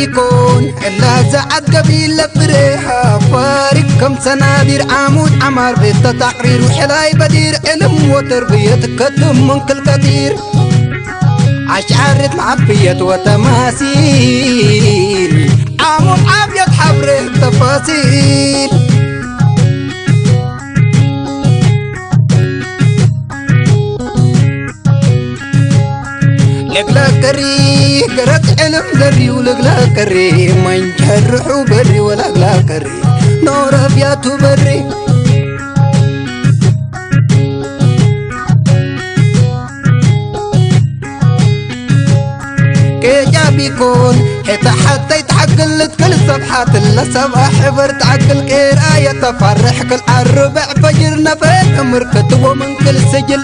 يكون إلا زعد قبيل لفريحة فارق كم سنادير عمود عمار بيت تقرير وحلاي بدير علم وتربية كتم من كل كثير عشعرت معبية وتماثيل عمود عبية حبره تفاصيل لقلا كري قرت علم ذري ولقلا كري من جرحو بري ولقلا كري نور أبياتو بري كيجا بيكون حتى يتعقل كل صفحات اللي سبع حبر تعقل كير آية تفرح كل عالربع فجر نفيت أمر كتبه من كل سجل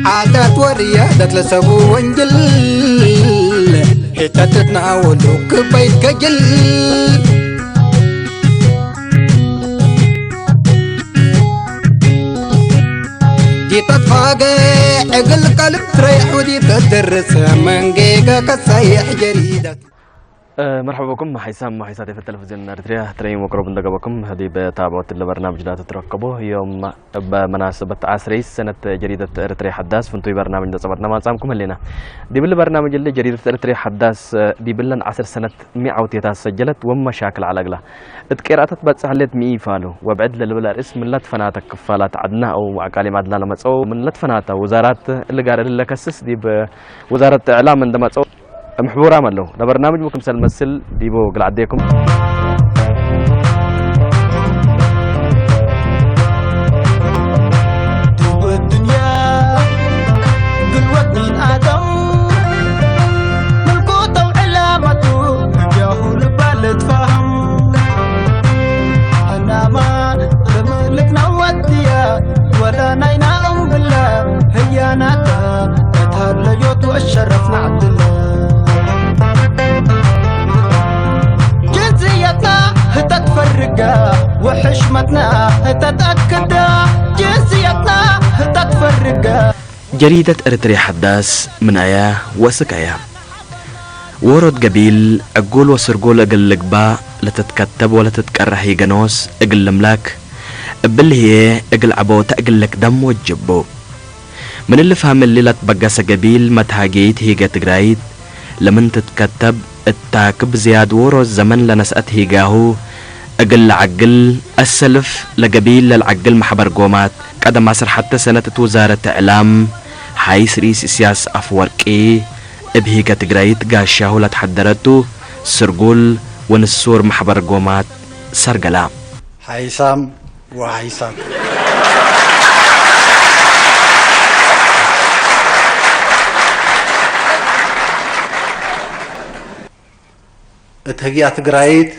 عادات وريادات لسبو وانجل حتى تتناولوا كبيت كجل دي تتفاقع عقل قلب تريح ودي تدرس من جيجا كسايح جريدة. مرحبا بكم حيسام حيساتي في التلفزيون الأريتريا تريم وقرب ندقبكم هذه بتابعة البرنامج لا تترقبوه يوم بمناسبة عصري سنة جريدة أريتريا حداث فنتوي برنامج ده صبرنا ما نسامكم هلنا دي بالبرنامج اللي جريدة أريتريا حداث دي بلن عصر سنة 100 سجلت ومشاكل على أقلها اتكيراتت بتسهلت مئي فالو وبعد للولا اسم لا تفناتك كفالات عدنا أو عقالي عدنا لما تسو من لا تفناتا وزارات اللي قال اللي كسس دي بوزارة إعلام عندما تسو محبور عمل له ده برنامج ممكن سلمسل ديبو قل عديكم دو الدنيا بالوطن آدم ملكوته وعلامته جاهو البلد فهم أنا ما لملكنا وديا ولا نينا بالله هي ناتا اتهلجوت والشرفنا عبدالله وحشمتنا تتأكد جنسيتنا تتفرق. جريدة أريتريا حداث من آية وسكايا ورد قبيل أقول وسرقول أقل لقباء لا تتكتب ولا تتكرهي جنوس أقل ملاك بل هي أقل عبوت أقل لك دم وجبو من اللي فهم اللي لا تبقى قبيل ما تهاجيت هيجا تقرايد لمن تتكتب التاكب زياد ورو الزمن لنسأت هيجاهو أقل عقل السلف لقبيل للعقل محبر قومات قدم عصر حتى سنة وزارة إعلام حيث رئيس سياس أفوركي ابهيكا تقرايت قاشاهو لتحدرتو سرقول ونسور محبر قومات سرقلا حيسام وحيسام اتهجي تقرايت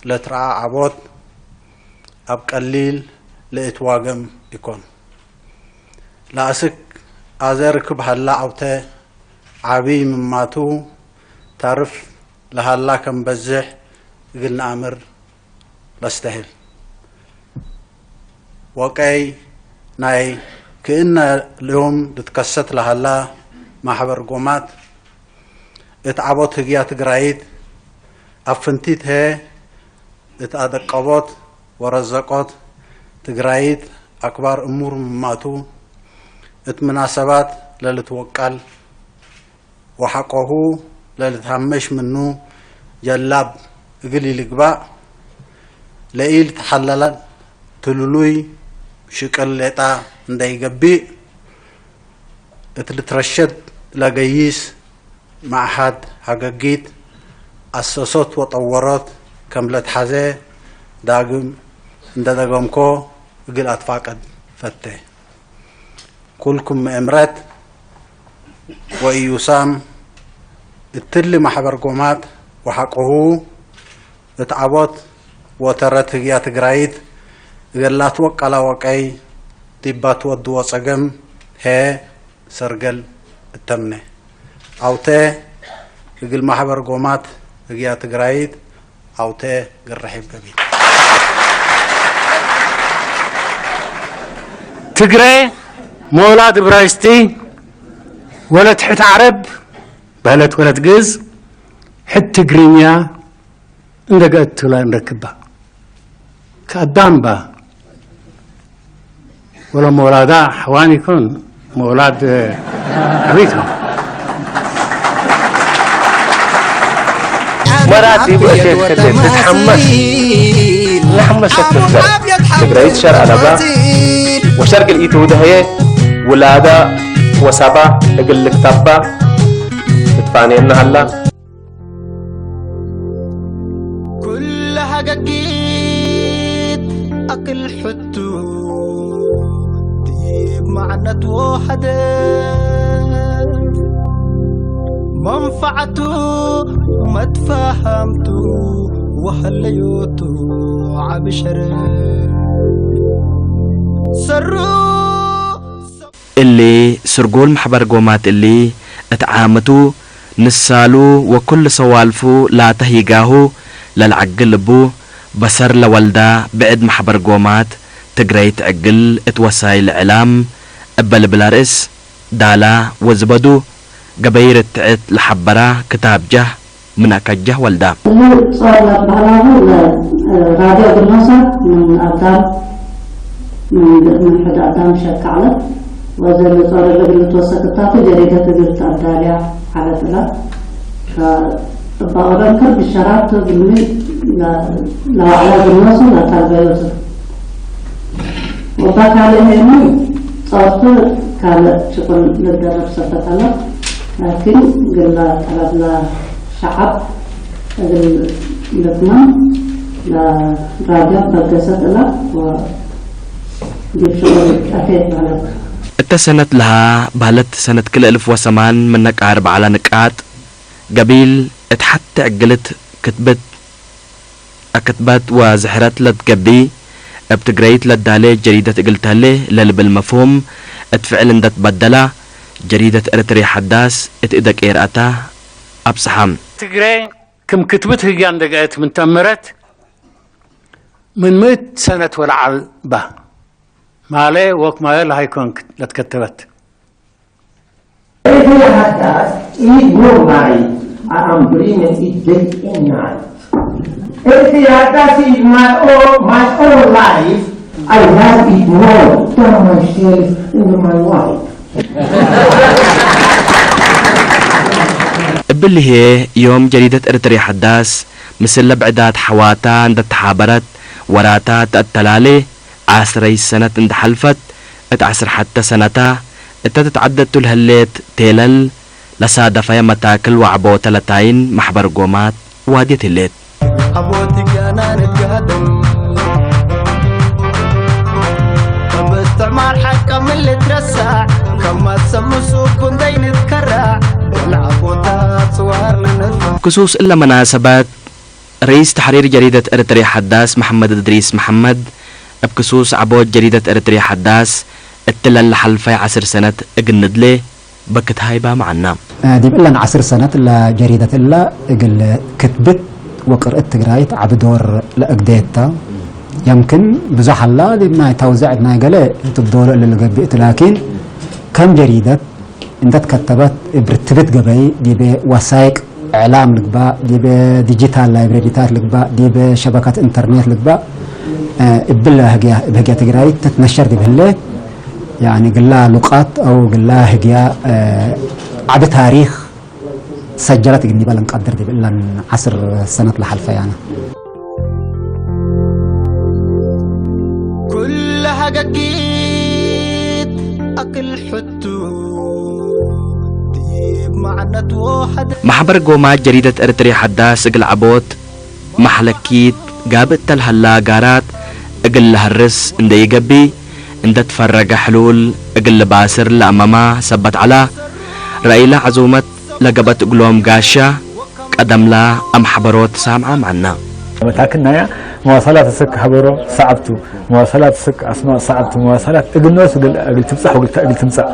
لترعى عبوت أب قليل لإتواقم يكون لأسك أزارك بهلا عوته عبي مماتو تعرف لهلا كم بزح قلنا أمر لاستهل وكاي ناي كأن اليوم تتكست لهلا ما حبر قومات اتعبوت هجيات قرايد أفنتيت هي اتأدقبوت ورزقوت تقرايد أكبر أمور مماتو اتمناسبات للتوكل وحقه للتهمش منه جلاب قلي لقباء لإيل تحلل تلولوي شكل لتا اندي قبي اتلترشد لقيس مع حد حقاقيت أسسوت وطورات كملت حزي داقم اندا داقمكو قل أتفاقد فتة كلكم مأمرات وإيوسام التل محبر قومات وحقه اتعبط وترت هيات قرايد قلات وقلا وقاي ديبات ودو وصقم هي سرقل التمنة أوتي قل محبر قومات هيات قرايد أوتي قل رحيب قبيل تقري مولاد برايستي ولا تحت عرب بلد ولا تقز حت تقرينيا عندك لا نركبها كأدام با ولا مولادا حواني يكون مولاد عبيتهم مراتي بوشيت كتب تتحمس لحمشت تقريت شرع لبا وشرق الإيتو ده هي ولادا وسبا اقل لك تبا تدفعني انها هلا كل حقاقيت أكل حتو ديب معنى توحدة منفعته ما تفهمتو وحليوتو عبشرة سرو اللي سرقول محبر قومات اللي اتعامتو نسالو وكل سوالفو لا تهيقاهو للعقل بو بسر لولدا بعد محبر قومات تقريت عقل اتوساي العلام ابل بلارس دالا وزبدو قبير التعت لحبرا كتاب جه من اكجه ولدا صار بحلاه راديو بالنصر من أقدام من حد أقدام شكالة وزن صار اللي توسكتاته جريدة تقدر تعدالها على ثلاث فبقرن كل بالشراب تقولي لا على بالنصر لا تلبي يوسف وباك عليه هنا صارت كانت شغل للدرب سبتنا لكن قلنا طلبنا شعب لبنان لا راجع بقصة لا وجيب شغل أكيد على اتسنت لها بهلت سنة كل 1008 منك 4 على نقاط قبيل اتحت عقلت كتبت وزحرت لتقبي ابتقريت لدالي جريدة قلتها لي للب المفهوم اتفعل اندت بدلا جريدة ارتري حداس اتقدك ايرأتا ابصحام تقري كم كتبت هي عندك من تمرت من 100 سنة ولا عالبه مالي وك مالي لها يكون لتكتبت If you had that, eat more night. I am dreaming it day and night. If you had that in my own life, I love it more than myself and my wife. باللي هي يوم جريدة ارتري حداس مثل بعدات حواتا عند تحابرت وراتا تأتلالي 10 سنة عند حلفت اتعسر حتى سنتا اتتعدد الهليت تيلل لصادفة متاكل وعبو تلتاين محبر قومات وادية الليت أبوتك أنا نتقدم باستعمار حقا من اللي ترسع كما تسمو سوكون دي نتكرع العبوتات صور لنفع كسوس إلا مناسبات رئيس تحرير جريدة ارتري حداس محمد إدريس محمد بكسوس عبود جريدة ارتري حداس التلال لحلفة 10 سنة اقند لي بكت هايبا معنا دي بقلن 10 سنة لجريدة إلا اقل كتبت وقرأت تقرايت عبدور لأقديتا يمكن بزح الله دي بناي توزع بناي قلي تبدور اللي قبئت لكن كم جريدة اندت كتبت برتبت قبي دي بوسائق اعلام لقبا دي بديجيتال لايبراريتات لقبا دي بشبكات انترنت لقبا بلا بهجا تقرايت تتنشر دي بهلي يعني قلها لقات او قلها هجيا عبد تاريخ سجلت قني بلا نقدر دي بلا 10 سنة لحلفة يعني كل حاجة جيت أكل حتو محبر قوما جريدة إرتريا حداس اقل عبوت محلكيت قابت تلهلا قارات اقل هرس اند يقبي اند تفرق حلول اقل باسر لأماما سبت على رأيلا عزومت لقبت قلوم قاشا قدم لا أم حبروت سامعة معنا متاكدنا يا مواصلات السك حبرو صعبتو مواصلات السك اسماء صعبتو مواصلات اقلنوس اقل تمسح وقل تمسح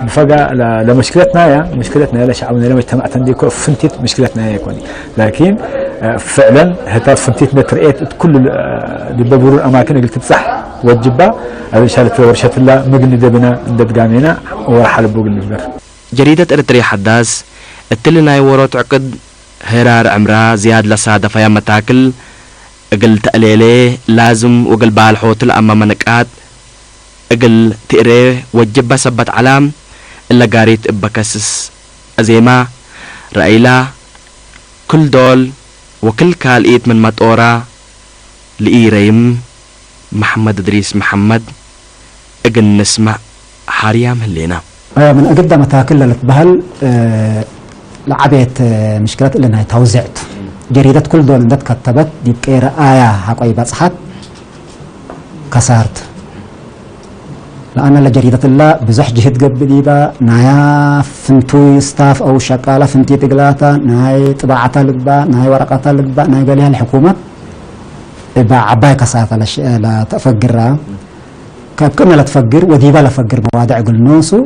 بفقا لمشكلتنا يا مشكلتنا يا شعبنا لما اجتمعت عندي فنتيت مشكلتنا يا يكوني لكن فعلا هتا فنتيت نترئيت كل اللي ببرور الاماكن اقل تمسح وتجبا هذا شالت ورشة الله مقلن دبنا ندب قامينا ورحل بوق النبر جريدة إرتريا حداس التلنا يورو تعقد هرار عمرا زياد لصادة فيا متاكل اقل تقليلي لازم وقل بالحوت الأما منقات اقل تقري وجبة سبت علام إلا قاريت إبكسس أزيما رأيلا كل دول وكل كالئيت من مطورة لإيريم محمد إدريس محمد اقل نسمع حاريام هلينا من أقدم متاكل لتبهل لعبيت مشكلات اللي انها توزعت جريدة كل دول اندت كتبت دي بقيرة آية حقوي بصحت كسارت لأن لجريدة الله بزح جهد قبل ديبا نايا فنتوي ستاف أو شقالة فنتي تقلاتا ناي طباعتا لقبا ناي ورقاتا لقبا ناي قاليها الحكومة إبا عباي كسارتا لا تفقرها كنا لا تفقر وديبا لا تفقر مواضع قل نوسو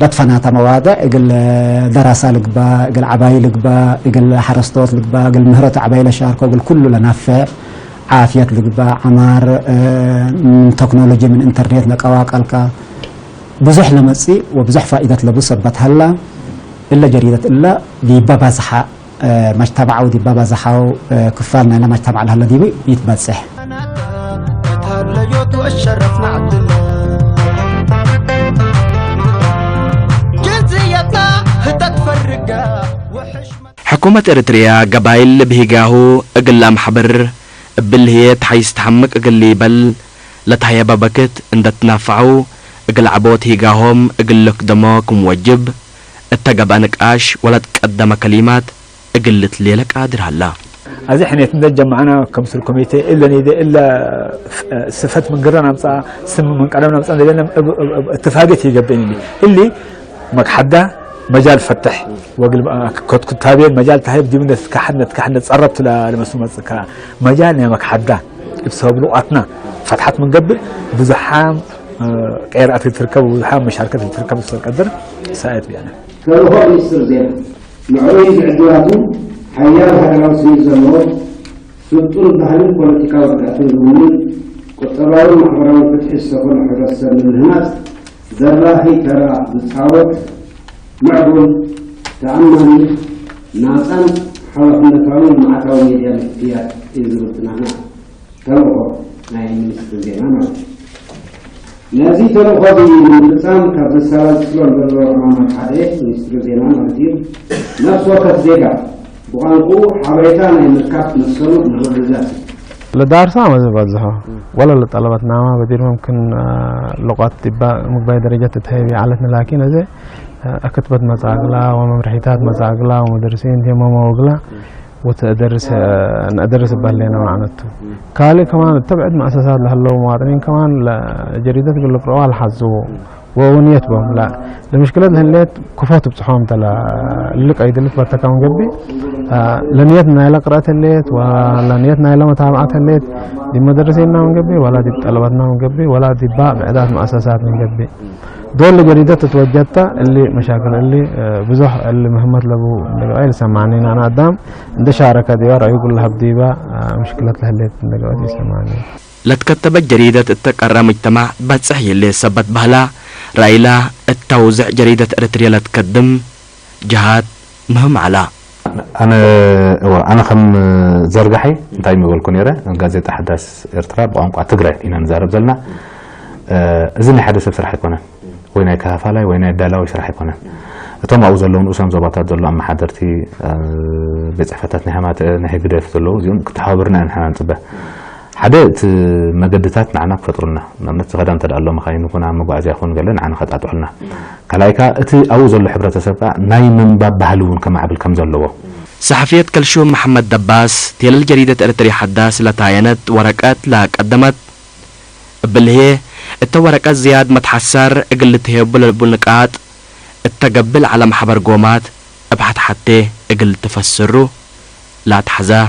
لا تفناتا مواضع قل دراسة لقبا قل عباي لقبا قل حرستوت لقبا قل مهرة عباي لشاركو قل كله لنافع عافية لقبا عمار تكنولوجي من انترنت لقواقلك بزح لمسي وبزح فائدة لبسبت هلا إلا جريدة إلا دي بابا زحا مجتمع ودي بابا زحا كفالنا لما مجتمع لها دي يتبسح حكومة إريتريا قبائل بهيقاهو اقل محبر بالهيت حيث تحمق اقل بل لتهيا بابكت اند تنافعو اقل عبوت هيقاهم اقل لك دموك موجب اتقب انقاش ولا تقدم كلمات اقل تليلك قادر هلا هذه حين يتنجم معنا كمسؤول كوميتي الا نيدي الا صفات من قرنا امصا سم من قدمنا امصا لنا اتفاقات يقبيني اللي مكحده مجال فتح وقل كتابين مجال تهيب دي من تكحنا تصربت لمسؤول مجال يا مكحده بسبب لقطنا فتحت من قبل بزحام قيرات تركب وزحام مشاركات تركب القدر ساعات يعني كانوا مينستر زين معين عدواتهم حيال هذا السيد زلمه سلطون بحال البوليتيكا وقعتوا المؤمن قطراو محبراو فتح السفر حرس من هناك ذراهي ترى بتصاوت معقول تأمل ناسا حلقنا تعاون مع تعاون ديال الاختيار يزبطنا هنا تلوه ناي مينستر زين نازي تلوه من لسان كرسالة سلون بالروح محمد حديث مينستر زين نفس وقت زيكا بقانقو حبيتان المركات نصرو نغرزات لدارسا ما زبادزها ولا لطلبتنا ما بدير ممكن لغات تبا مقباي درجة تتهيبي عالتنا لكن زي أكتبت مزاقلا وممرحيتات مزاقلا ومدرسين دي ماما وقلا وتدرس ندرس بهلينا معناته كالي كمان تبعد مؤسسات لهاللو مواطنين كمان جريدة تقول لك رواه الحظو وونيت بهم لا المشكلة هليت كفوت بصحوم تلا لك أيد اللي تبتكون قبي لنيتنا إلى قراءة الليت ولا نيتنا إلى متابعة الليت دي مدرسيننا من قبي ولا دي طلبتنا من قبي ولا دي بعدات مؤسسات من قبي دول جريدة تتوجدت اللي مشاكل اللي بزح اللي مهمت لبو نقايل سمعني أنا قدام عند شاركة ديار يقول لها بديبا مشكلة هليت نقايل سمعني لتكتبت جريدة التقرى مجتمع بتصحي اللي سبت بهلا رأيلا التوزع جريدة إريتريا لتقدم جهات مهم على أنا خم زرقحي انتاي مقول كونيرة غازيتا حداث إرترا بقانقع تقرأ إنا نزارب زلنا إذن حدث بسرح يكونا وينا كهفالاي وينا دالاوي سرح يكونا እቶም ኣብኡ ዘለዉ ንኡሳም ዞባታት ዘሎ ኣመሓደርቲ ቤት ፅሕፈታት ናይ ሃይማኖት ናይ ህግደፍ ዘለዉ እዚኦም ክተሓባብርና ንሓና ንፅበ حدث مجدتات معنا كفطرنا نمت غدا تدعلو مخاين كنا مبعزي يخون قالن عن خط عطولنا كلايكا اتي اوزل الحبرة سبا ناي من باب بهلون كما عبل كم زلوه صحفية كلشوم محمد دباس تيل جريدة ارتري حداس لتاينت ورقات لا قدمت بالهي التورقات زياد متحسر اقلت هيبل البنقات التقبل على محبر قومات ابحث حتى اقل تفسره لا تحزاه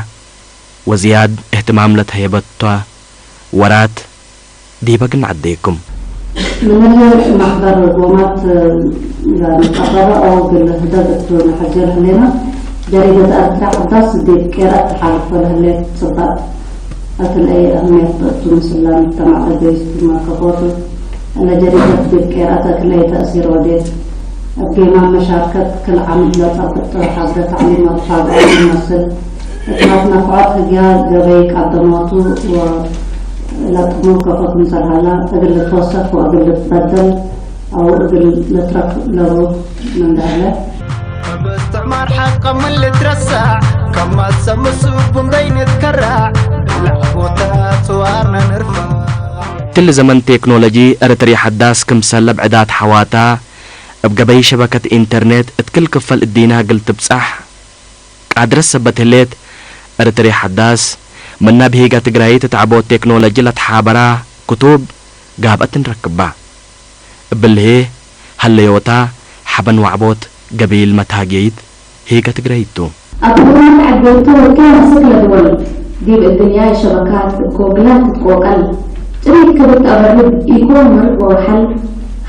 وزياد اهتمام لتهيبتها ورات دي بقن عديكم من محضر القومات مقررة أو بالهدف نحجر لنا جريدة أرتري حداس دي كيرات حالف لهلي صدق أتلاقي أهمية تونس الله مجتمع البيس بما كفوته أن جريدة دي كيرات أتلاقي تأثير وديت أبقينا مشاركة كل عمد لا تربط حاضرة تعليم الشعب المصر إتمات نفعات هجا جريك عدماتو ولا تقنو كفوت مسرحالة أقل توصف وأقل تبدل أو أقل نترك له من دهله باستعمار حقا من اللي ترسع كما تسمسوا بندين تكرع العبوتات وارنا نرفع تل زمن تكنولوجي ارتري حداس كم سلب عدات حواتا بقبي شبكة انترنت اتكل كفل الدينا قلت بصح ادرس بتليت ارتري حداس من بهيقة تقراي تتعبو تكنولوجي لتحابرا كتب قابت نركبا بالهي هاليوتا حبن وعبوت قبيل متاجيد هيك تقرايتو أبونا عبيتو كان سكلة دول دي بالدنيا شبكات كوكلات تقوكل تريد كبت أغرب يكون مرق وحل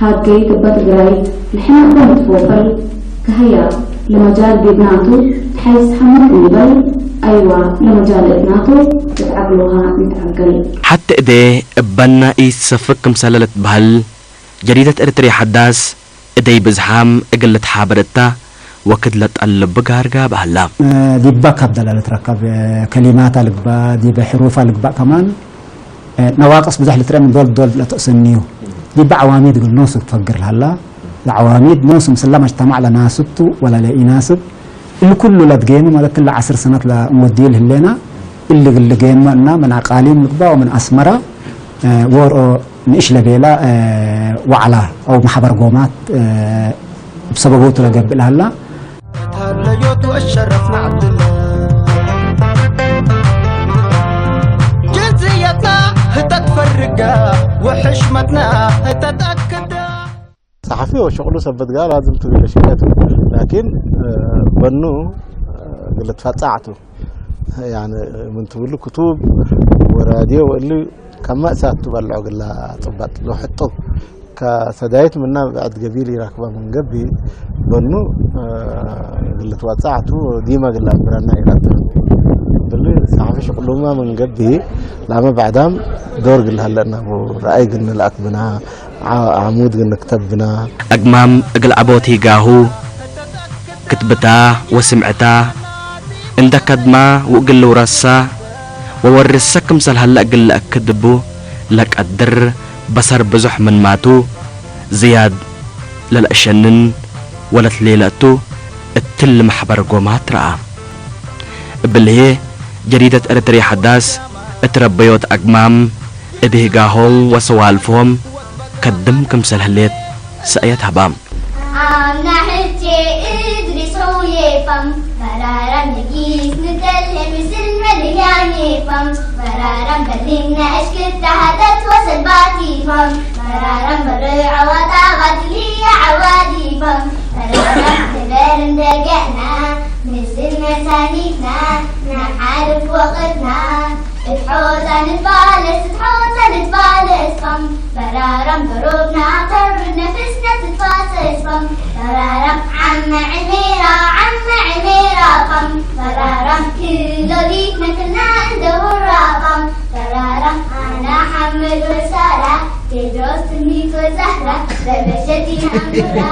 هاد جيد بتقرايت الحين كنت فوفل كهيا لمجال بيبناتو تحيس حمد نبل أيوة لمجال ابناتو تتعقلوها نتعقل حتى إذا بنا يسفك مسللة بهل جريدة ارتري حداس إذا بزحام اقلت حابرتا وكد لتقلب بقارقا بهلا دي باك هبدل لتركب كلمات لقبا دي بحروف لقبا كمان نواقص بزح لترى من دول لتقسنيو دي بعواميد يقول نوسب تفكر هلا العواميد نوسم سلام اجتماع لناسبتو ولا لا يناسب اللي كله لا تجينه ما كل 10 سنوات لموديل هلينا اللي جين من عقاليم لقبا ومن اسمره ورو نيش لبيلا وعلى او محبر قومات بسببه تلقى هلا تهليوت واشرفنا عبد الله جنسيتنا تتفرقا وحشمتنا تتأكد صحفي وشغله سبت قال لازم تقول شيء لكن بنو قلت فتاعته يعني من تقول له كتب وراديو اللي كما ساتو بلعوا قلا طبات لو حطوا كسدايت منا بعد قبيلي راكبه من قبي بنو قلت واتسعته ديما قلا برنا يرد باللي صحفي شغله ما من قبي لما بعدام دور قل هلا انه راي قلنا الاكبنا عمود قلنا كتبنا أقمام أقل عبوتي قاهو كتبتا وسمعتا عندك ما وقل ورسا وورسك مثل هلا قل أكدبو لك أدر بصر بزح من ماتو زياد للأشنن ولا تليلتو التل محبر قومات رأى بالهي جريدة ارتري حداس اتربيوت أقمام ادهقاهم وسوالفهم قدم كمسل هليت سأيت هبام عمنا حتي ادرسوا يفهم مرارا نقيس ندلهم سلم الياني فم مرارا بلنا اشكل تهدت وسلباتي فم مرارا برع وطاغت لي عوادي فم مرارا تبار دقعنا من سلم تانيتنا نحارب وقتنا تحوزا نتفالس فم برارم ضربنا طرب نفسنا تتفاسس فم برارم عم عميرة فم برارم كل ضيفنا كلنا ندورا فم برارم أنا حمد وسارة تدرس تنيك وزهرة ببشتي أمرا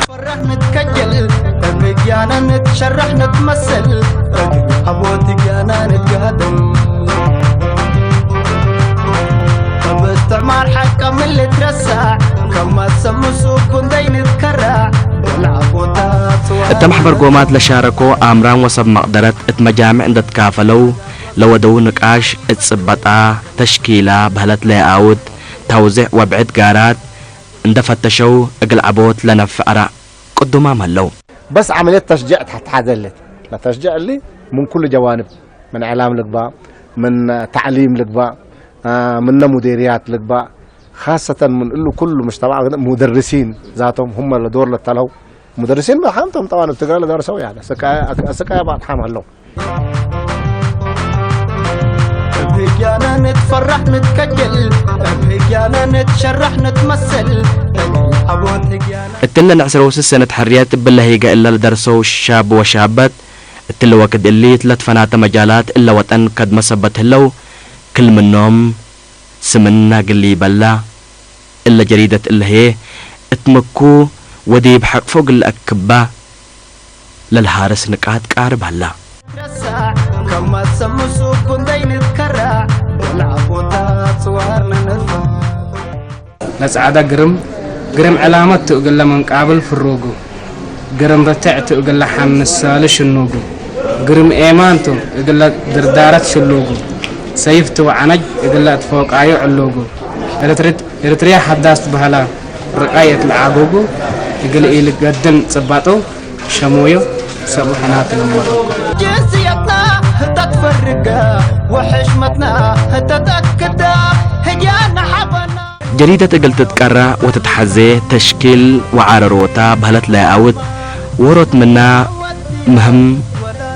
فرح نتكجل تمجيانا نتشرح نتمثل حبوتك انا نتقدم باستعمار حقا من اللي ترسع كما تسمسوا كن دين تكرع العبوتات التمحبر قومات لشاركو آمران وصب مقدرة اتمجامع عند تكافلو لو دو نقاش اتصبطا تشكيلة بهلت لاياوت توزيع وبعد قارات اندفتشو اقل عبوت لنفقرا قدوما مهلو بس عملية تشجيع تحدلت لا تشجيع اللي من كل جوانب من إعلام لقباء من تعليم لقباء من مديريات لقباء خاصة من له كل مجتمع مدرسين ذاتهم هم اللي دور للتلو مدرسين بحامتهم طبعا التقال دور سوي يعني سكايا بعد حام هلو بهيانا نتفرح نتكجل بهيانا نتشرح نتمثل التلة نعسروس السنة حريات بالله هيقا إلا لدرسو الشاب وشابات التلة وكد اللي تلت فنات مجالات إلا وطن قد مسبت هلو كل منهم سمنا قلي بلا إلا جريدة إلا هي اتمكو ودي بحق فوق الأكبة للحارس نقاط قارب هلا كما تسمسو كندي نتكرع والعبوتات صورنا نرفع نسعد قرم علامات تقول من قابل في الروجو قرم رتع تقول حن السالش النوجو قرم إيمانتو يقول دردارات شلوجو سيفتو عنج يقول فوق عيو اللوجو إرتريا حداس بهلا رقاية العاجوجو يقول إيه قدن صباطو شمويو سبحانات المرة جنسيتنا تتفرقا وحشمتنا تتأكدا هجانا حبنا جريدة قل تتكرر وتتحزي تشكيل وعارروتا بهلت لاياوت ورط منا مهم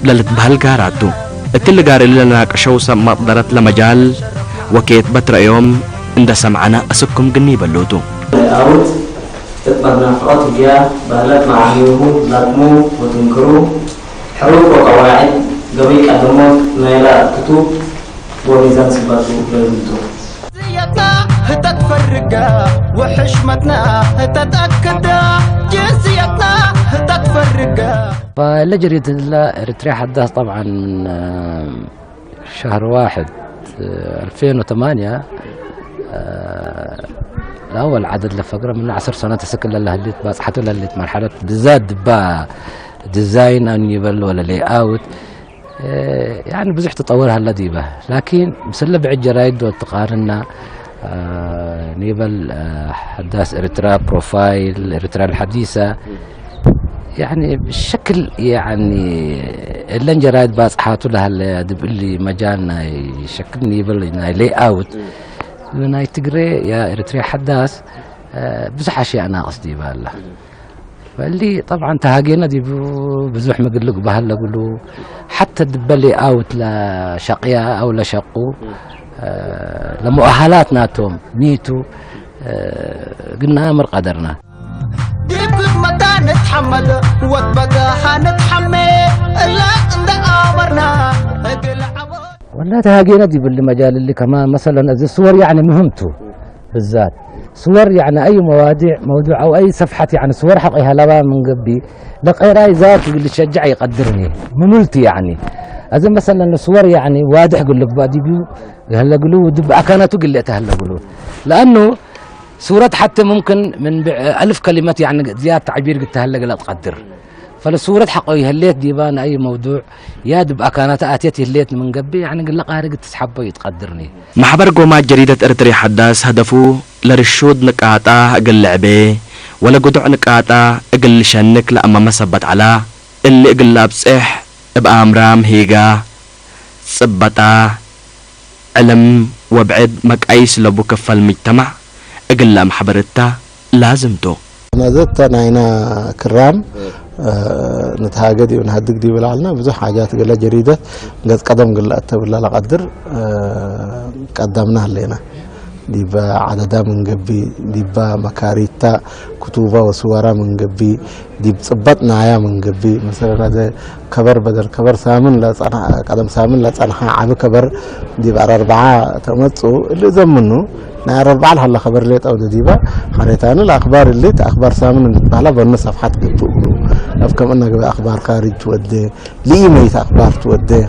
للتبهل قاراتو التل قار اللي ناقشو مقدرت لمجال وكيت بتر يوم عند سمعنا أسكم قني بلوتو لاياوت تتبرنا فقط جا بهلت معانيوه لاتمو وتنكرو حروف وقواعد قبيل قدموت نيلا كتب وميزان سباتو لازمتو تتفرقا وحشمتنا تتأكدا جنسيتنا تتفرقا فلجريدة إريتريا حداث طبعا من شهر 1 2008 الأول عدد لفقرة من 10 سنوات سكن لله اللي باصحته لله مرحلة بالذات دبا ديزاين أو يبل ولا لي أوت يعني بزح تطورها اللديبة لكن مسلة بعد جرايد والتقارننا نيبل حداث إريتريا بروفايل إريتريا الحديثة يعني بالشكل يعني اللي جرايد باصحاته لها اللي مجالنا يشكل نيبل لي أوت لنا تقري يا إريتريا حداث بزح أشياء أنا قصدي بالله فاللي طبعا تهاجينا دي بزح مقلق بهلا قولوا حتى دبلي أوت لشقيا أو لشقو لمؤهلات ناتهم ميتو قلنا أمر قدرنا ديكوك متى نتحمد واتبقى حنتحمي إلا عند أمرنا والله تهاجينا دي بالمجال اللي كمان مثلا الصور يعني مهمته بالذات صور يعني أي موضوع أو أي صفحة يعني صور حقيها لبا من قبي لقيراي ذات اللي شجع يقدرني مملتي يعني إذا مثلا الصور يعني واضح يقول لك بادي بيو هلا قولوا دب أكانته قلت هلا قولوا لأنه صورة حتى ممكن من 1000 كلمات يعني زيادة تعبير قلت هلا قلت تقدر فالصورة حقي هليت ديبان أي موضوع يا دب أكانته آتيتي هليت من قبي يعني قل لك قارق تسحبه يتقدرني محبر قومات جريدة إريتريا حداث هدفو لرشود نقاطة أقل لعبة ولا قدع نقاطة أقل شنك لأما مسبت على اللي أقل لابسح بأمرام هيقا صبتا علم وبعد مقايس لبو كفى المجتمع أقل محبرتا لازمتو نزدت ناينا كرام نتهاجدي ونهدق دي بالعلنا بزح حاجات قلنا جريدة قد قدم قلنا أتبلا لقدر قدمناها لنا ديبا عددا من قبي ديبا مكاريتا كتوبة وصورة من قبي ديب صبتنا يا من قبي مثلا هذا كبر بدل كبر ثامن لا صنع قدم ثامن لا صنع عام كبر ديب 4 تمتصو اللي زمنه نار 4 هلا خبر ليت أو ديبا خريطان الأخبار اللي أخبار ثامن على بنا صفحات قبله أفكر أنك بأخبار خارج تودي لي ميت أخبار تودي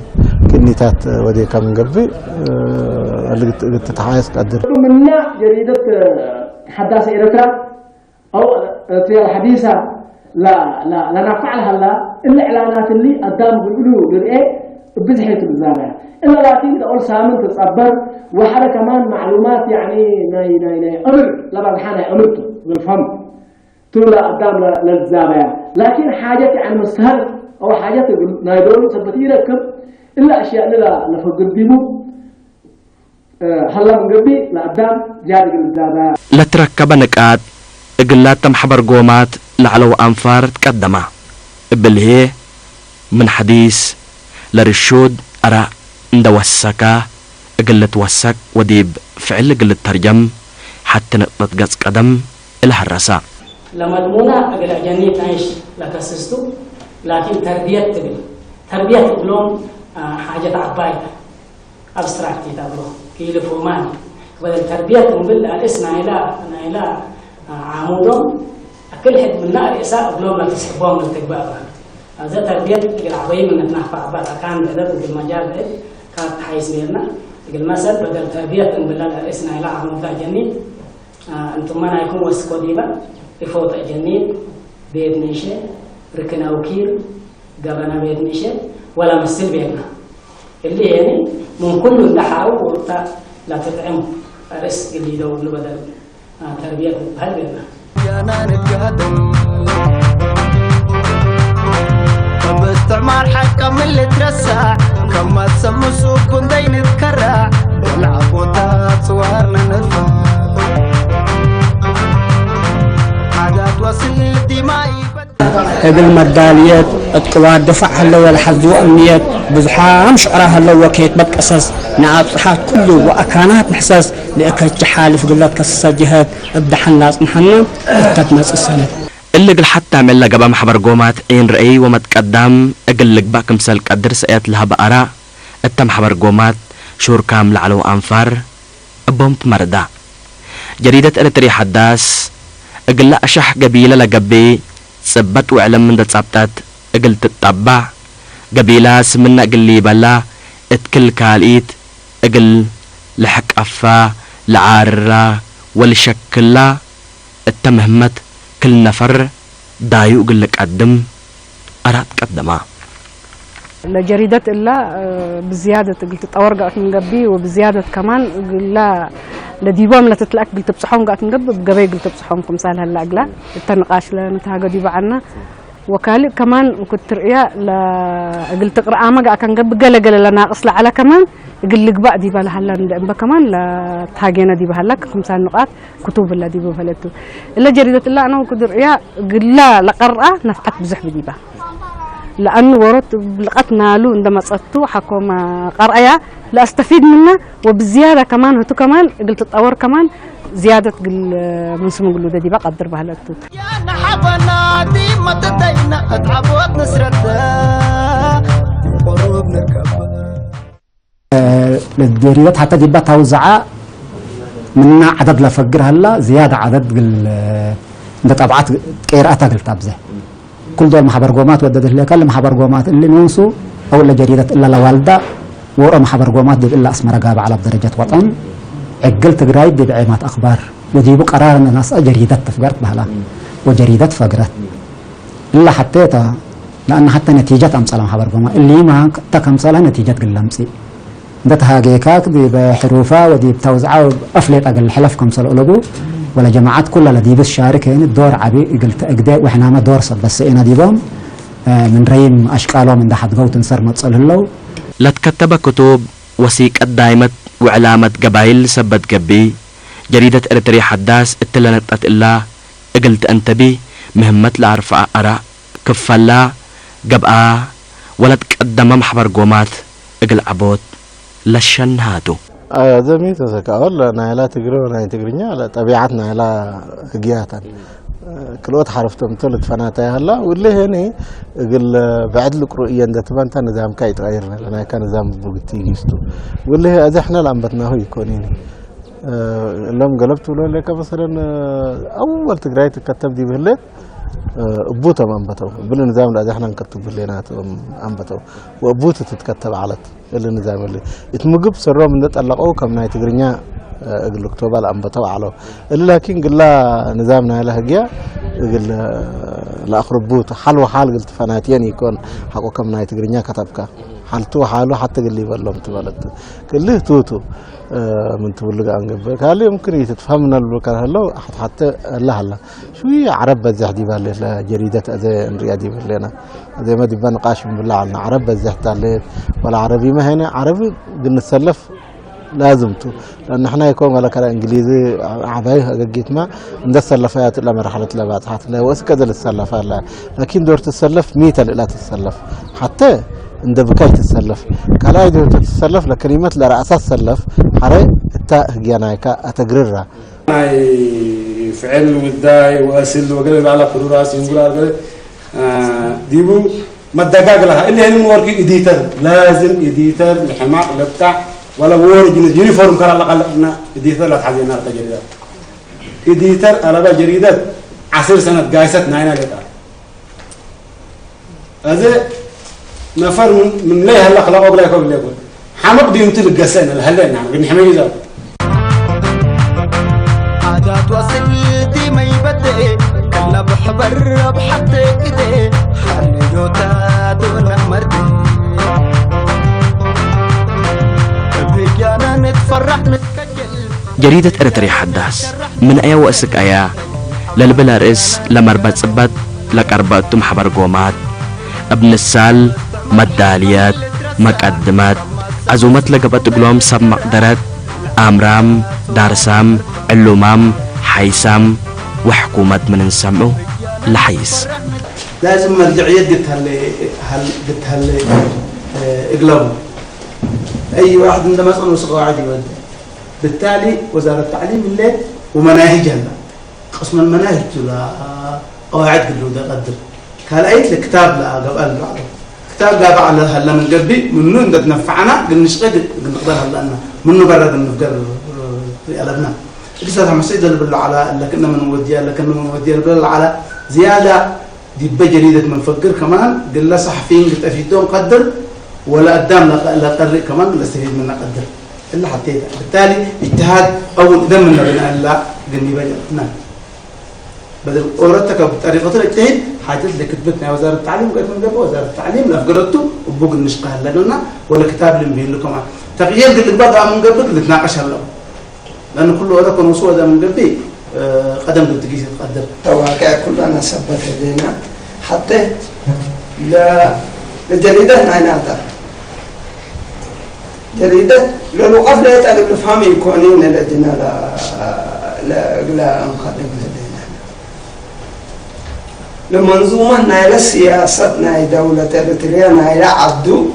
كنيتات ودي كم قبي اللي تتحايز قدر منا جريدة حداث إريتريا أو إريتريا الحديثة لا نفعلها لا إلا إعلانات اللي قدام بيقولوا للإيه بزحية الزارع إلا لكن إذا أول سامن تتصبر وحدا كمان معلومات يعني ناي أمر لبعض حانا أمرته بالفهم تقول قدام للزارع لكن حاجات عن مستهل أو حاجات نايدول سبتي ركب إلا أشياء لا لفقر ديمو هلا مقبي لقدام جارق الزارع لا تركب نقاط اقلات محبر قومات لعلو أنفار تقدمه بالهي من حديث لرشود أرى ندوسكا اقلت وسك وديب فعل اقلت ترجم حتى نقطة قص قدم الهرسا لما المونا اقل جنية عيش لكسستو لكن تربية تقولون حاجة عباية أبستراكتي تقولون كيلو فوماني بدل تربية مبل الاسم نايلا عمودهم كل حد من نار إساء بلوم لا تسحبهم للتكبار هذا تربية العبية من نتنافع بعض كان بدل المجال ده كانت حيز ميرنا المثل بدل تربية بالله الاسم لا عمود جنين أنتم ما نايكم وسكو ديبا يفوت جنين بيت نيشة ركنا وكير قبنا بيت نيشة ولا مسل بينا اللي يعني من كل دحاو ورتا لا تطعم رزق اللي دور بدل تربية بهالبينا يانا نتقدم باستعمار حكم اللي ترسع كما تسمو سوق كندي نتكرع والعبودات صورنا نرفع عادات وصل دمائي هذه المداليات القواد دفع هلا والحظ وأمنيات بزحام شعرها هلا وكيت بقصص نعطحات كله وأكانات نحساس لأكاد حالف قلت كالسجهات ابدحن ناس محنا تتناس السنة اللي قل حتى عمل قبا محبر قومات اين رأي ومتقدم اقل لقبا كمسال قدر سايات لها بقرا التم حبر قومات شور كامل على أنفار بومت مردا جريدة ارتري حداس اقل لا أشح قبيلة لقبي صبت وعلم من تصابتات اقل تتطبع قبيلة سمنا اقل لي بلا اتكل كاليت اقل لحق أفا لعارة والشكلا التمهمت كل نفر دايو يقول لك قدم أراد قدمها لجريدة إلا بزيادة قلت تطور قاعد نقبي وبزيادة كمان لا لديبام لا تتلاقى قلت بصحون قاعد نقب بقبي قلت بصحون كمثال هلا أقلا التنقاش لنتهاجو ديبا عنا وكالي كمان كنت رؤيا لا قلت اقرا ما قاعد نقب قلا لناقص على كمان يقول لك بقى ديبا هلا ندبا كمان لا تهاجينا ديبا هلا كمثال نقاط كتب لا ديبا فلتو إلا جريدة إلا أنا كنت رؤيا قل لا لقرأ نفعت بزح بديبا لأنه ورد لقتنا له عندما صدتو حكومة قرأيا لا أستفيد منه وبزيادة كمان هتو كمان قلت تطور كمان زيادة قل من سمو قلو دي بقى قدر بهالتو يا نحبنا دي ما تدينا اتعبوت نسرتها قروب نركب الجريدات حتى دي بقى توزعها منا عدد لفقر هلا زيادة عدد قل ده طبعات قيرأتها قلت أبزه كل دول محبر قومات ودد لك كل محبر قومات اللي نونسو او اللي جريده الا لوالده ورا محبر قومات دي الا اسمر قاب على درجه وطن عقل تقراي دي بعيمات اخبار وديبو قرار الناس جريده تفقرت بهلا وجريده فقرت الا حطيتها لان حتى نتيجه امثال محبر قومات اللي ما تكمثلها نتيجه قلمسي ده تهاجيكاك دي بحروفها ودي بتوزعها افلت اقل حلف كمثل اولغو ولا جماعات كلها لدي بس شارك هنا الدور عبي قلت اجداء واحنا ما دور صد بس انا ديبهم من ريم اشكالهم من ده حد تنصر ما تصل له لا تكتب كتب وثيق الدائمة وعلامة قبائل سبت قبي جريدة ارتري حداس اتلنت الا قلت انتبي مهمة لعرف ارى كفلا قبقى ولا تقدم محبر قومات اقل عبوت لشن هاتو زمي تسكاول نايلا تجرو ناي تجرينيا على طبيعتنا على جياتا كلوت حرفتم تولد فناتا هلا واللي هني قل بعد لك رؤيا ده تبان تا نظام كاي تغيرنا لنا كان نظام بوقتي يستو واللي اذا احنا لامبتنا هو يكونين لم قلبت له لك مثلا اول تقراي تكتب دي بهلت ابوتا منبتو بالنظام اللي احنا نكتب بلينات انبتو وابوتا تتكتب علت النظام اللي يتمقب سرهم من تطلقوا كم ناي تغرينيا اقول لك توبال انبتو على لكن قلا نظامنا له هجيا قل لأخربوت حل وحال قلت فناتين يكون حقو كم ناي تقرنيا كتبك حالتو حالو حتى قل لي بلوم تبلت قل له توتو من تبلغ عنقب قال لي ممكن يتفهمنا البكر هلو حتى الله الله شوية عرب الزحدي بالله جريدة أذى ريادي باللنا أذى ما دبنا نقاش بالله عنا عرب الزحت عليه ولا عربي ما هنا عربي قلنا نسلف لازمته لأن احنا يكون ولا كلام إنجليزي عبايه جيت ما ندس اللفات إلى مرحلة لبات حتى لا واسكت للسلف لا لكن دور تسلف ميتا لا تسلف حتى عند بكاي تسلف كلا دور تسلف لكلمة لرأس السلف حري التاء جنايكا أتجررها فعل وداي واسل وقلب على قدراس يقول على ديبو ما الدقاق لها اللي هن موركي إديتر لازم إديتر لحماق لبتاع ولا وورد يونيفورم كلا لقلنا إديتر لا تحزينا الجريدات إديتر على جريدات 10 سنة جايسات ناينا لتا هذا نفر من ليه هلا خلا أقول لك حمق دينتل الجسنا هلا نعم بنحمي ذا عادات وصلتي ما يبدأ كلا بحبر بحط إيدي خلي جوتا دون مرتي بيجانا نتفرح نتكجل جريدة إرتري حداس من أيا وأسك أيا للبلا رئيس لمربط صبت لكرباتم حبر قومات ابن السال مداليات مقدمات عزومات لقبت قلوم سب مقدرات أمرام دارسام علومام حيسام وحكومات من نسمعه لحيس لازم مرجعية قلت هل اقلبوا اي واحد من مسؤول وسقوا عادي ود بالتالي وزارة التعليم اللي ومناهجها قسم المناهج لا قواعد قلوا ده قدر قال ايت الكتاب لا قبل بعض كتاب لا بعد هلا من قبي منو نتنفعنا قلنشقد نقدر هلا منو برد نقدر يلبنا لسه مسجد اللي على لكن من وديا على زياده دي بجريده من فكر كمان قال صحفيين قد قدر ولا قدام لا قرر كمان نستفيد منه قدر الا حطيت بالتالي اجتهاد اول دم من لا قلني بجر نعم بدل أوردتك بطريقة الاجتهاد حاجات اللي كتبتنا وزارة التعليم وقالت من قبل وزارة التعليم لأفقرته وبوق النشقة لنا ولا كتاب اللي مبين لكم تغيير قلت بقى من قبل اللي تناقش هلا لأنه كله هذا كان وصول هذا من قبل قدم قلت قيس يتقدر تواقع كلنا سبت هدينا حتى لجريدة نعناتا جريدة لو قبل يتعلم الفهم يكونين لدينا لا مقدم هدينا لمنظومة نايل السياسة نايل دولة إريتريا نايل عبدو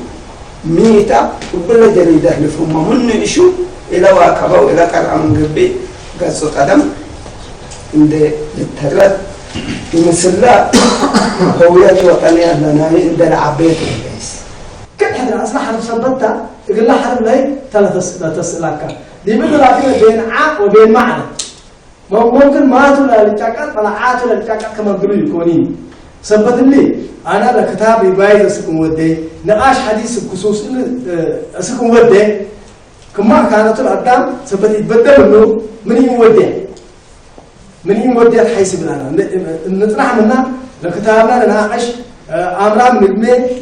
ميتا وكل جريدة لفهم من يشو إلى واكبوا إلى كرام قبي قصة قدم عند الثلاث مثل هوية وطنية لنا عند العبيد والبيس كل حدا أصلا حرف سبتها يقول له حرف لي ثلاث أسئلة دي بدو لكن بين عاق وبين معنى ممكن ما تلا للتاكات ولا عاتلا للتاكات كما قالوا يكونين سبت لي أنا لكتابي بايد أسكم ودي نقاش حديث بخصوص أسكم ودي كما كانت الأقدام سبت يتبدل منه من يودي الحيس بلنا نطرح منا لكتابنا نناقش أمرام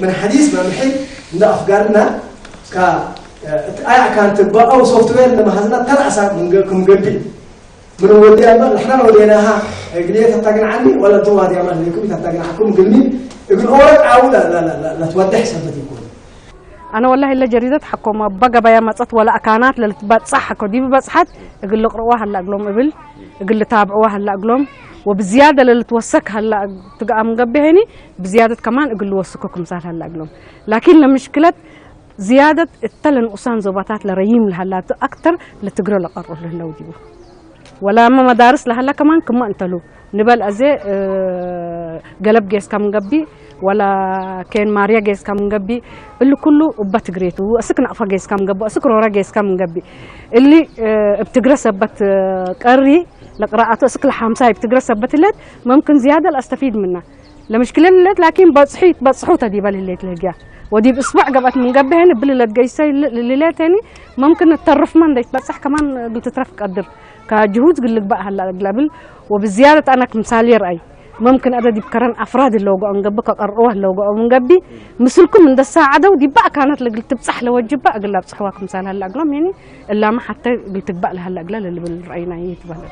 من حديث ما محل عند أفكارنا كانت تبقى أو سوفت وير لما هذنا ترأس من قبل من ودي أما إحنا وديناها قلية تتاقن عني ولا توادي أما لكم تتاقن عنكم قلني يقول أولك أو لا تودي حسابات يكون أنا والله إلا جريدة حكومة بقى بيا مصت ولا أكانات للتبات صح كودي ببصحت يقول لك قرأوها هلا قلهم قبل يقول لي تابعوها هلا قلهم وبزيادة اللي توسك هلا تقع مقبهني بزيادة كمان يقول له وسكوكم صار هلا قلهم لكن لمشكلة زيادة التلن أصان زبطات لريم لهلا أكتر لتقرأ لقرر لهلا وجيبه ولا ما مدارس لهلا كمان كما أنتلو نبال أزي قلب جيس كم قبي ولا كان ماريا جيس كم قبي اللي كله بتقريته وأسكن أفا جيس كم قبي أسكن ورا جيس كم قبي اللي بتقرأ سبت قري لقراءته أسكن حامساي بتقرأ سبت الليت ممكن زيادة لأستفيد منها لمشكلة الليت لكن بصحوتها دي بالي الليت لقيا ودي بأسبوع قبت من قبي هني بلي لتجيسي الليلات هني ممكن الترف من ده بس كمان قلت ترفق قدر كجهود قل لك بقى هلا قبل وبزيادة أنا كمثالي رأي ممكن أدي بكران أفراد اللوجو أنجبك أروه اللوجو أنجبي مثلكم من الساعة ده ودي بقى كانت اللي قلت بصح لوجب بقى قلنا بصحواكم مثال هلا أقلام يعني إلا ما حتى قلت بقى لها الأقلال اللي بالرأينا يتبهلت.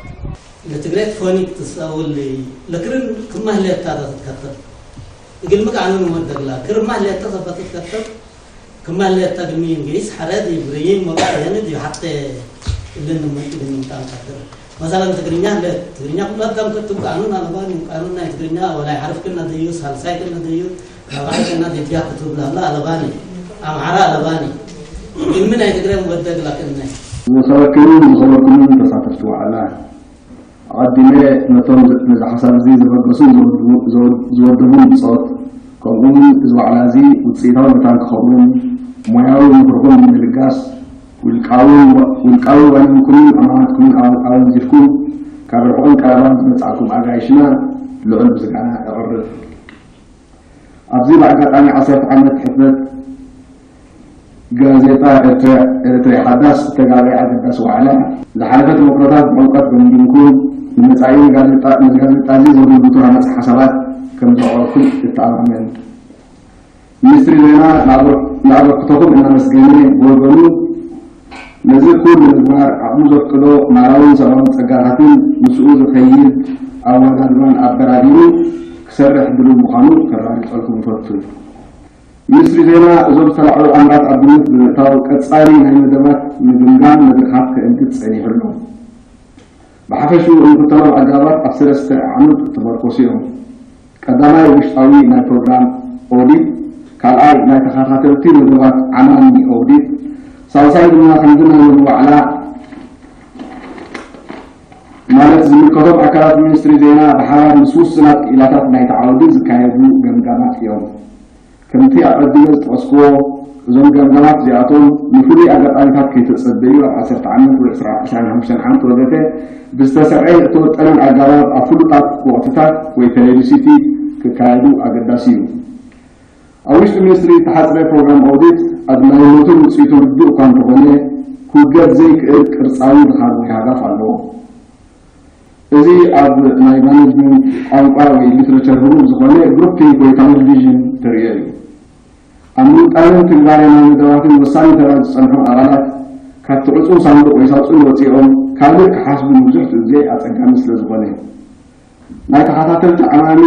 لتقرأ فونيك تسأول لي لكن كم هي تاتا تكتب يقول مك عنو مودك لا كرم هي تاتا تكتب كم هي تقمين جيس حرادي بريين مرة يعني دي حتى اللي نمتان تكتب مثلا تقرينيا كلها دام كتب قانون على بالي قانون تقرينيا ولا يعرف كنا ديوس هل ساي كنا ديوس بعد كنا ديتيا كتب لا على بالي أم عرا على بالي المنا يتقرأ مودك لكن وصلكم تصاتفتوا على عدنا نتم نزح حساب زي زبقسون زودهم صوت كون زو على زي وتصيروا متان خبرون مياو مفرقون من الجاس والقاول وانكم امانتكم او زفكم كابرقون كلام نصعكم عايشنا لعل بزقنا اقرب ابزي بعد قطعي 10 عامات حفظت ጋዜጣ ኤርትራ ሓዳስ ተጋባይ ኣገዳስ ዋዕላ ዝሓለፈት ዲሞክራታት ብዕምቀት ገምጊምኩም ንመጻኢ ጋዜጣ እዚ ዘብልብቱ ሃነፅ ሓሳባት ከም ዘቕረብኩም እተኣማመን ሚኒስትሪ ዜና ንኣበርክቶኩም እናመስገነ ብወገኑ ነዚ ኩሉ ምግባር ዓቕሙ ዘፍቅዶ ማራውን ሰብኣውን ፀጋታትን ምስኡ ዝኸይድ ኣወዳድባን ኣበራዲሩ ክሰርሕ ድልው ምዃኑ ከራሪፀልኩም ይፈቱ ሚኒስትሪ ዜና እዞም ዝተላዕሉ ኣምራት ኣብነት ብምእታው ቀፃሊ ናይ መደባት ምግምጋም መድረኻት ከእንግድ ፀኒሑ ኣሎ ብሓፈሽኡ እንክተሎም ኣገባባት ኣብ 3 ዓመት ተመርኮሱ እዮም ቀዳማይ ውሽጣዊ ናይ ፕሮግራም ኦዲት ካልኣይ ናይ ተኸታተልቲ መደባት ዓማኒ ኦዲት ሳልሳይ ድማ ከምዚ ናይ ዋዕላ ማለት ዝምልከቶም ኣካላት ሚኒስትሪ ዜና ብሓባር ምስ ውስናት ኢላታት ናይ ተዓውዲ ዝካየዱ ገምጋማት እዮም ከምቲ ኣቀዲመ ዝጠቀስክዎ እዞም ገምገማት እዚኣቶም ንፍሉይ ኣጋጣሚታት ከይተፀበዩ ኣብ 10 ዓመት ወይ 25 ዓመት ወዘተ ብዝተሰርዐ እተወጠነን ኣገባብ ኣብ ፍሉጣት ወቅትታት ወይ ቴሌቪሲቲ ክካየዱ ኣገዳሲ እዩ ኣብ ውሽጢ ሚኒስትሪ ተሓፅረ ፕሮግራም ኦዲት ኣድላይነቱን ውፅኢቱን ርዱእ እኳ እንተኾነ ክውገድ ዘይክእል ቅርፃዊ ዝሃብ ሃጋፍ ኣለዎ እዚ ኣብ ናይ ማኔጅመንት ቋንቋ ወይ ሊትሬቸር ህቡብ ዝኾነ ግሩፒንግ ወይ ታውል ቪዥን ተርእዮ እዩ ኣብ ምልቃንን ትግባርን ናይ መደባትን ወሳኒ ተራ ዝፀንሑ ኣባላት ካብቲ ዕፁብ ሳንዱቕ ወይ ሳፁን ወፂኦም ካልእ ክሓስቡ ብዙሕ ግዜ ኣፀጋሚ ስለ ዝኾነ ናይ ተኸታተልቲ ዓማሚ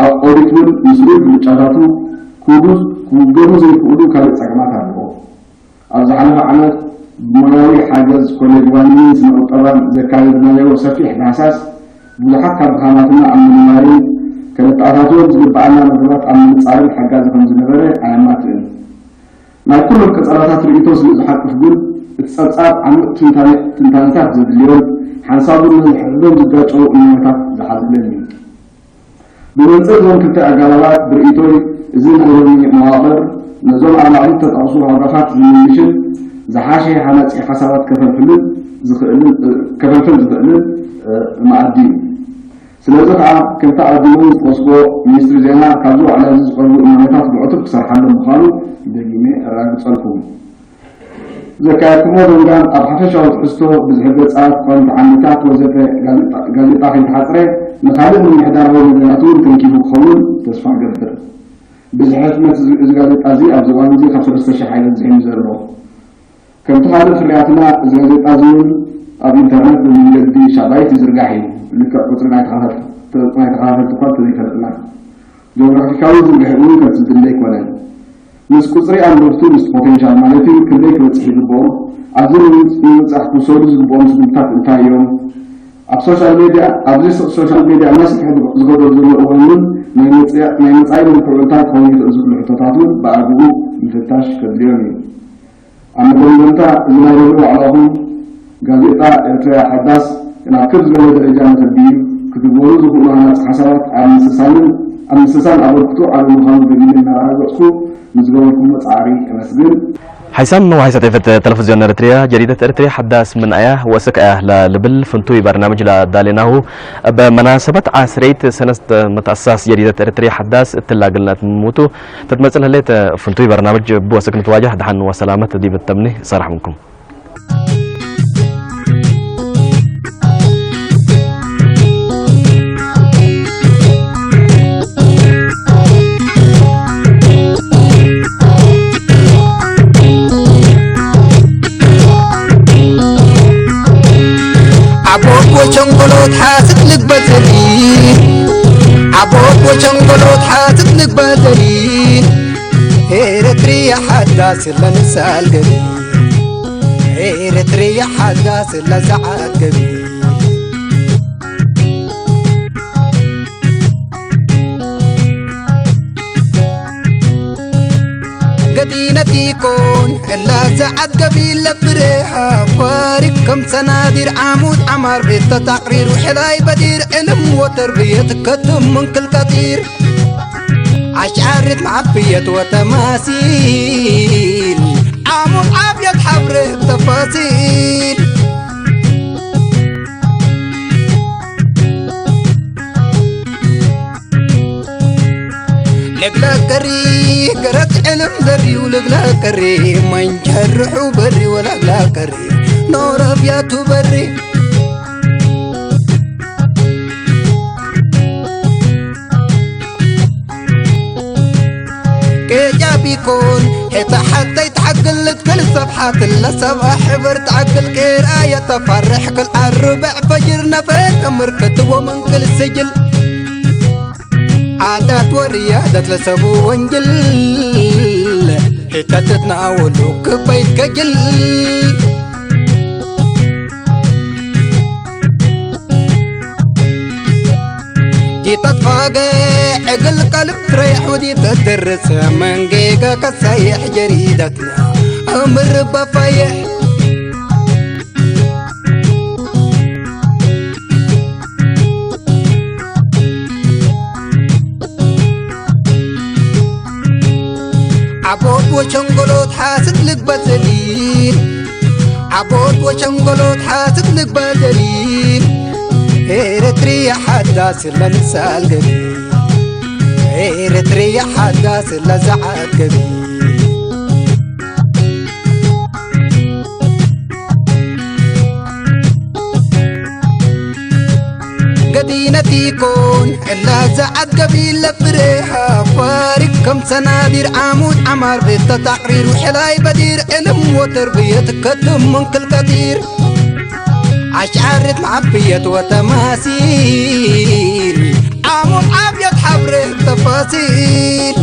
ኣብ ኦዲት እውን ምስኡ ብልጫታቱ ክውገዱ ዘይክእሉ ካልእ ፀገማት ኣለዎ ኣብ ዝሓለፈ ዓመት ብሞያዊ ሓገዝ ኮሌጅ ዋኒን ስነ ቁጠባን ዘካየድናዮ ሰፊሕ ዳህሳስ ብዙሓት ካብ ድኻማትና ኣብ ምንባርን ከነተኣታትዎም ዝግብኣና ነገራት ኣብ ምንፃርን ሓጋዚ ከም ዝነበረ ኣየማትእን ናይ ኩሎም ቀፀላታት ርእቶ ዝሓቅፍ ግን እቲ ፀብፃብ ዓሚቕ ትንታነታት ዘድልዮም ሓንሳቡን ዝሕብሎም ዝጋጨው እምነታት ዝሓዝለን እዩ ብመንፅር እዞም ክልተ ኣገባባት ብርእቶይ እዚ ናይ ሎሚ መዋቕር ነዞም ኣብ ላዕሊ ተጠቕሱ ሃገፋት ዝምልሽን ዝሓሸ ሃናፂ ሓሳባት ከፈልፍል ዝኽእልን መኣዲ እዩ ስለዚ ከዓ ከምቲ ኣዲሞን ዝጠቅስኮ ሚኒስትሪ ዜና ካብዚ ዋዕላ እዚ ዝቐርቡ እምነታት ብዕቱብ ክሰርሓሎም ምዃኑ ደጊመ ኣረጋግፀልኩም ዘካየድኩሞ ገምጋም ኣብ ሓፈሻዊ ትሕዝቶ ብዝሕገፃት ቋንቋ ዓመታት ወዘተ ጋዜጣ ከይተሓፅረ ንካልእ ምምሕዳራዊ መደባት እውን ተንኪፉ ክኸውን ተስፋ ገብር ብዚ ሕትመት እዚ ጋዜጣ እዚ ኣብዚ እዋን እዚ ካብ 3000 ዓይነት ዝሕኑ ዘሎ ከምቲ ካልእ ፍርያትና እዚ ጋዜጣ እዚ እውን ኣብ ኢንተርኔት ብመንገዲ ሻባይት ይዝርጋሕ እዩ ልክዕ ቁፅሪ ናይ ተኸታተልቲ እኳ ተዘይፈልጥና ጂኦግራፊካዊ ዝርግሕ እውን ከምቲ ዝድለ ኣይኮነን ምስ ቁፅሪ ኣንበብቱ ምስ ፖቴንሻል ማለት እዩ ክንደይ ክበፅሕ ይግብኦ ኣብዚ ንምብፃሕ ክውሰዱ ዝግብኦም ስጉምትታት እንታይ እዮም ኣብ ሶሻል ሚድያ ኣብዚ ሶሻል ሚድያ እናስፍሐ ዝገደሉ ዘሎ እዋን እውን ናይ መፃኢ ምክዕታት ክኾኑ ይኽእል ዝብሉ ሕቶታት እውን ብኣግኡ ምፍታሽ ከድልዮም እዩ ኣብ መደምደምታ እዚ ናይ ሎሚ ዋዕላኹም ጋዜጣ ኤርትራ ሓዳስ ናብ ከፍ ዝበለ ደረጃ ንተድዩ ክትግበሩ ዝኽእሉ ሃናፂ ሓሳባት ኣብ ምስሳን ኣበርክቶ ዓብ ምዃኑ ደጊመ እናረጋገፅኩ ንዝገበርኩሞ ፃዕሪ ኣመስግን حيسام وحيسات تلفزيون إريتريا جريدة إريتريا حداث من آية وسك آية لبل فنتوي برنامج لداليناه بمناسبة عصرية سنة متأسس جريدة إريتريا حداث تلاقلنا موتو تتمثل هليت فنتوي برنامج بوسك نتواجه دحن وسلامة دي بالتمني صراحة منكم وشنقلوت حاسد لك بدري عبود وشنقلوت حاسد لك بدري إيرتريا حداس إلا نسال قبي إيرتريا حداس إلا زعاد قبي قدينتي كون إلا زعاد قبي لبريحة فارق كم سنادير عمود عمر بيت تقرير وحلاي بدير علم وتربية تقدم من كل كثير عشعرت معبية وتماثيل عمود عافية حبره بتفاصيل لقلا كري قرأت علم دري ولقلا كري ما ينجرحوا بري ولا قلا كري نور أبيات بري بيكون حتى يتعقل لك كل صفحات إلا سبع حبر تعقل كير آية تفرح كل الربع فجر نفيت أمر كتبه من كل سجل عادات وريادات لسبو وانجل حتى تتناول وكبيت كجل تتفاقع عقل قلب تريح ودي تدرس من جيجا كسايح جريدتنا أمر بفايح عبود وشنقلوت حاسد لك بدليل عبود وشنقلوت حاسد لك بدليل إيرتريا حداس إلا نسال قبي إيرتريا حداس إلا زعاد قبي قدينتي كون إلا زعاد قبي لبريحة فارق كم سنادير عمود عمر بيت تقرير وحلاي بدير علم وتربية تقدم من كل كثير عشعرت معبية وتماثيل عمود عافية حبره تفاصيل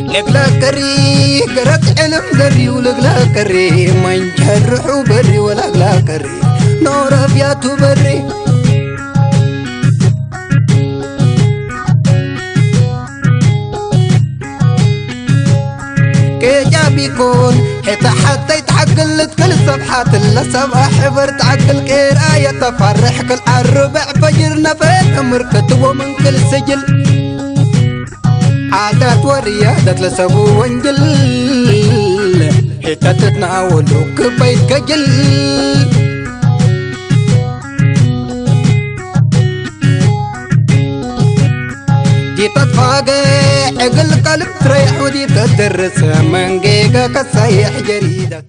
لقلا كري قرأت علم دري ولقلا كري ما ينجرحوا بري ولا قلا كري نور أبيات بري بيكون حتى يتعقل لك كل صفحات إلا سبع حبر تعقل كير آية تفرح كل الربع فجر نفيت أمر كتبه من كل سجل عادات وريادات لسبو وانجل حتى تتناول وكبيت كجل تتفاقع عقل قلب تريح ودي تدرس من جيجا كسايح جريدك